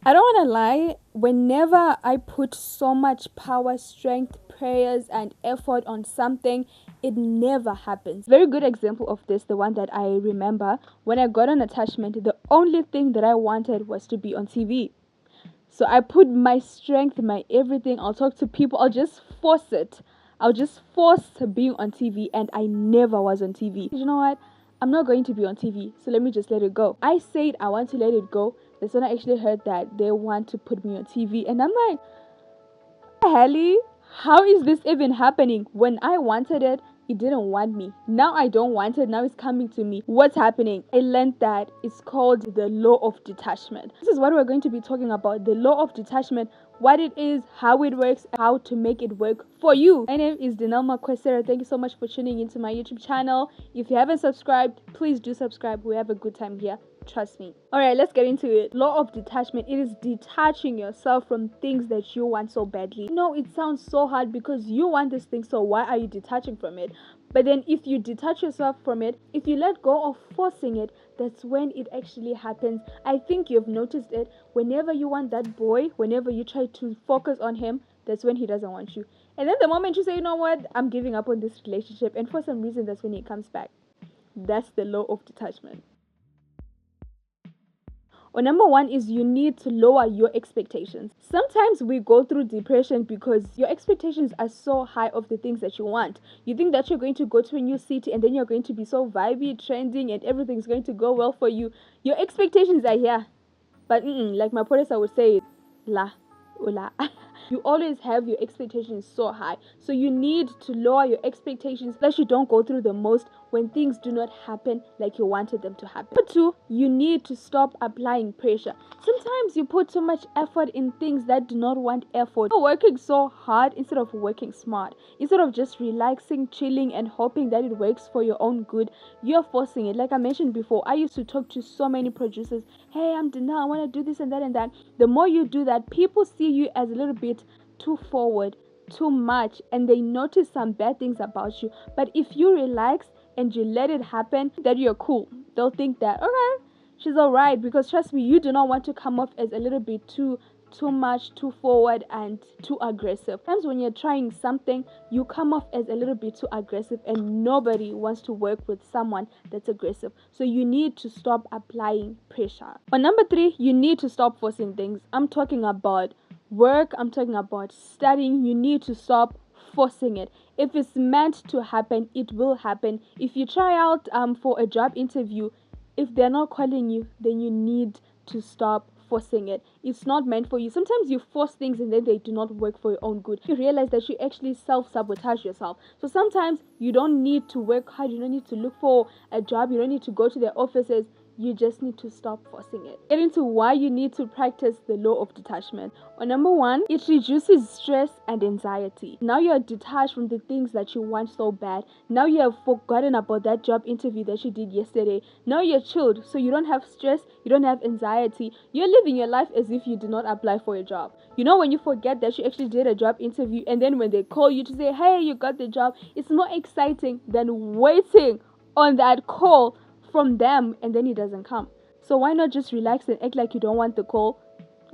I don't want to lie, whenever I put so much power, strength, prayers, and effort on something, it never happens. Very good example of this, the one that I remember, when I got an attachment, the only thing that I wanted was to be on TV. So I put my strength, my everything. I'll talk to people. I'll just force it. I'll just force being on TV, and I never was on TV. You know what? I'm not going to be on TV, so let me just let it go. I said I want to let it go. That's when I actually heard that they want to put me on TV, and I'm like, Helly, how is this even happening? When I wanted it, it didn't want me. Now I don't want it, now it's coming to me. What's happening? I learned that it's called the law of detachment. This is what we're going to be talking about, the law of detachment, what it is, how it works, how to make it work for you. My name is Dinelma Questera. Thank you so much for tuning into my YouTube channel. If you haven't subscribed, please do subscribe. We have a good time here. Trust me. Alright, let's get into it. Law of detachment. It is detaching yourself from things that you want so badly. No, it sounds so hard because you want this thing, so why are you detaching from it? But then if you detach yourself from it, if you let go of forcing it, that's when it actually happens. I think you've noticed it. Whenever you want that boy, whenever you try to focus on him, that's when he doesn't want you. And then the moment you say, you know what, I'm giving up on this relationship, and for some reason that's when he comes back. That's the law of detachment. Or number one is you need to lower your expectations. Sometimes we go through depression because your expectations are so high of the things that you want. You think that you're going to go to a new city and then you're going to be so vibey, trending, and everything's going to go well for you. Your expectations are here. But like my professor would say, la, ula. You always have your expectations so high. So you need to lower your expectations so that you don't go through the most when things do not happen like you wanted them to happen. Number two, you need to stop applying pressure. Sometimes you put so much effort in things that do not want effort. You're working so hard instead of working smart. Instead of just relaxing, chilling, and hoping that it works for your own good, you're forcing it. Like I mentioned before, I used to talk to so many producers. Hey, I'm Dana, I want to do this and that and that. The more you do that, people see you as a little bit too forward, too much, and they notice some bad things about you. But if you relax and you let it happen, that you're cool. They'll think that, okay, she's alright, because trust me, you do not want to come off as a little bit too much, too forward, and too aggressive. Sometimes when you're trying something, you come off as a little bit too aggressive, and nobody wants to work with someone that's aggressive. So you need to stop applying pressure. But number three, you need to stop forcing things. I'm talking about work, I'm talking about studying. You need to stop forcing it. If it's meant to happen, it will happen. If you try out for a job interview, if they're not calling you, then you need to stop forcing it. It's not meant for you. Sometimes you force things and then they do not work for your own good. You realize that you actually self-sabotage yourself. So sometimes you don't need to work hard, you don't need to look for a job, you don't need to go to their offices. You just need to stop forcing it. Get into why you need to practice the law of detachment. Or number one, it reduces stress and anxiety. Now you're detached from the things that you want so bad. Now you have forgotten about that job interview that you did yesterday. Now you're chilled, so you don't have stress, you don't have anxiety. You're living your life as if you did not apply for a job. You know, when you forget that you actually did a job interview, and then when they call you to say, hey, you got the job, it's more exciting than waiting on that call from them and then it doesn't come. So why not just relax and act like you don't want the call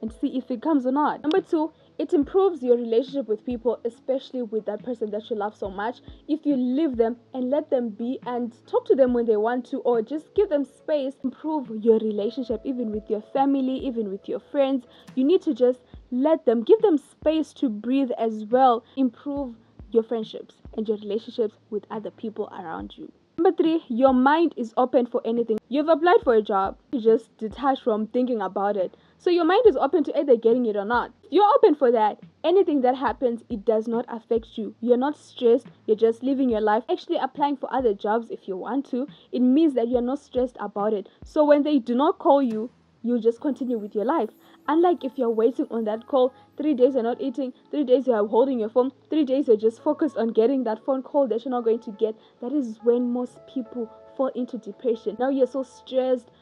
and see if it comes or not? Number two, it improves your relationship with people, especially with that person that you love so much. If you leave them and let them be and talk to them when they want to, or just give them space, improve your relationship, even with your family, even with your friends. You need to just let them, give them space to breathe as well. Improve your friendships and your relationships with other people around you. Number three, your mind is open for anything. You've applied for a job, you just detach from thinking about it. So your mind is open to either getting it or not. You're open for that. Anything that happens, it does not affect you. You're not stressed, you're just living your life. Actually applying for other jobs if you want to, it means that you're not stressed about it. So when they do not call you, you just continue with your life. Unlike if you're waiting on that call, 3 days you're not eating, 3 days you're holding your phone, 3 days you're just focused on getting that phone call that you're not going to get. That is when most people fall into depression. Now you're so stressed.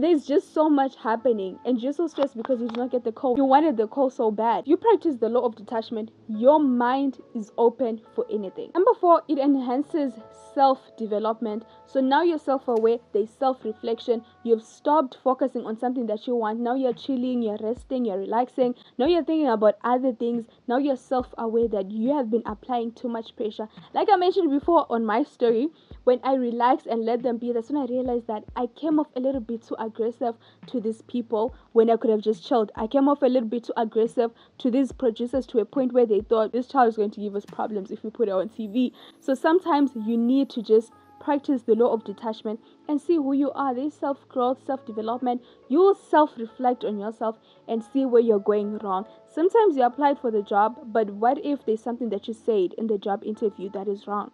there's just so much happening and you're so stressed because you did not get the call. You wanted the call so bad. You practice the law of detachment, your mind is open for anything. Number 4, it enhances self-development. So now you're self-aware, there's self-reflection. You've stopped focusing on something that you want. Now you're chilling, you're resting, you're relaxing. Now you're thinking about other things. Now you're self-aware that you have been applying too much pressure. Like I mentioned before on my story, when I relaxed and let them be, that's when I realized that I came off a little bit too aggressive to these people when I could have just chilled. I came off a little bit too aggressive to these producers to a point where they thought this child is going to give us problems if we put it on TV. So sometimes you need to just practice the law of detachment and see who you are. There's self-growth, self-development. You'll self-reflect on yourself and see where you're going wrong. Sometimes you applied for the job, but what if there's something that you said in the job interview that is wrong?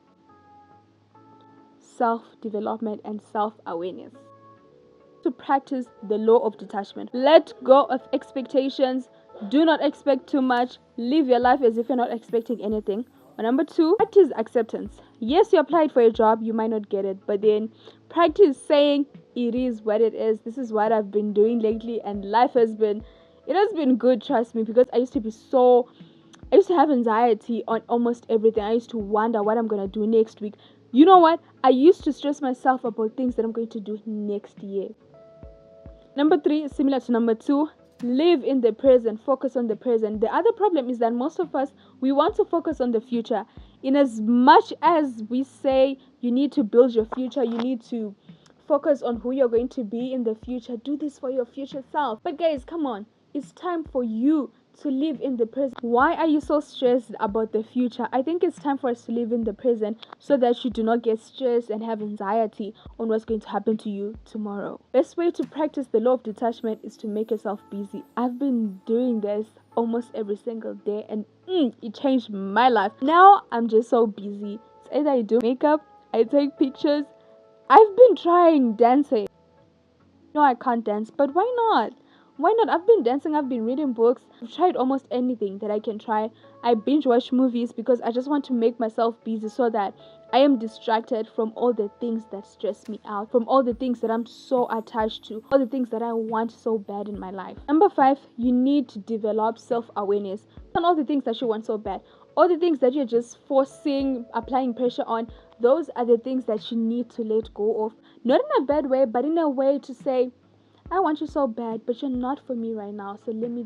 Self-development and self-awareness. To practice the law of detachment. Let go of expectations. Do not expect too much. Live your life as if you're not expecting anything. Number 2, practice acceptance. Yes, you applied for a job, you might not get it, but then practice saying it is what it is. This is what I've been doing lately, and life has been good, trust me, because I used to have anxiety on almost everything. I used to wonder what I'm gonna do next week. You know what? I used to stress myself about things that I'm going to do next year. Number 3 is similar to number 2. Live in the present. Focus on the present. The other problem is that most of us, we want to focus on the future. In as much as we say you need to build your future, you need to focus on who you're going to be in the future. Do this for your future self. But guys, come on. It's time for you to live in the present. Why are you so stressed about the future? I think it's time for us to live in the present so that you do not get stressed and have anxiety on what's going to happen to you tomorrow. Best way to practice the law of detachment is to make yourself busy. I've been doing this almost every single day and it changed my life. Now I'm just so busy. It's either I do makeup, I take pictures. I've been trying dancing. No, I can't dance, but why not? Why not? I've been dancing, I've been reading books, I've tried almost anything that I can try. I binge watch movies because I just want to make myself busy so that I am distracted from all the things that stress me out, from all the things that I'm so attached to, all the things that I want so bad in my life. Number 5, you need to develop self-awareness on all the things that you want so bad. All the things that you're just forcing, applying pressure on, those are the things that you need to let go of. Not in a bad way, but in a way to say, I want you so bad, but you're not for me right now. So let me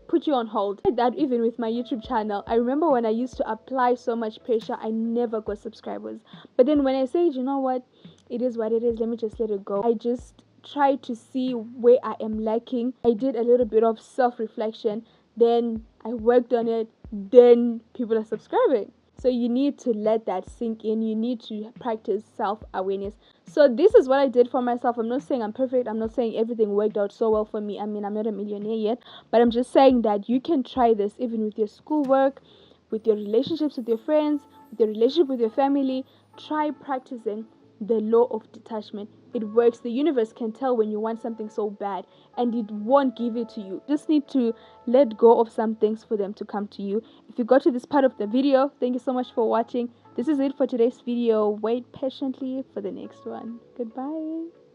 put you on hold. I did that even with my YouTube channel. I remember when I used to apply so much pressure, I never got subscribers. But then when I said, you know what, it is what it is, let me just let it go. I just tried to see where I am lacking. I did a little bit of self-reflection. Then I worked on it. Then people are subscribing. So you need to let that sink in. You need to practice self-awareness. So this is what I did for myself. I'm not saying I'm perfect. I'm not saying everything worked out so well for me. I mean, I'm not a millionaire yet. But I'm just saying that you can try this even with your schoolwork, with your relationships with your friends, with your relationship with your family. Try practicing the law of detachment. It works. The universe can tell when you want something so bad and it won't give it to you. Just need to let go of some things for them to come to you. If you got to this part of the video, thank you so much for watching. This is it for today's video. Wait patiently for the next one. Goodbye.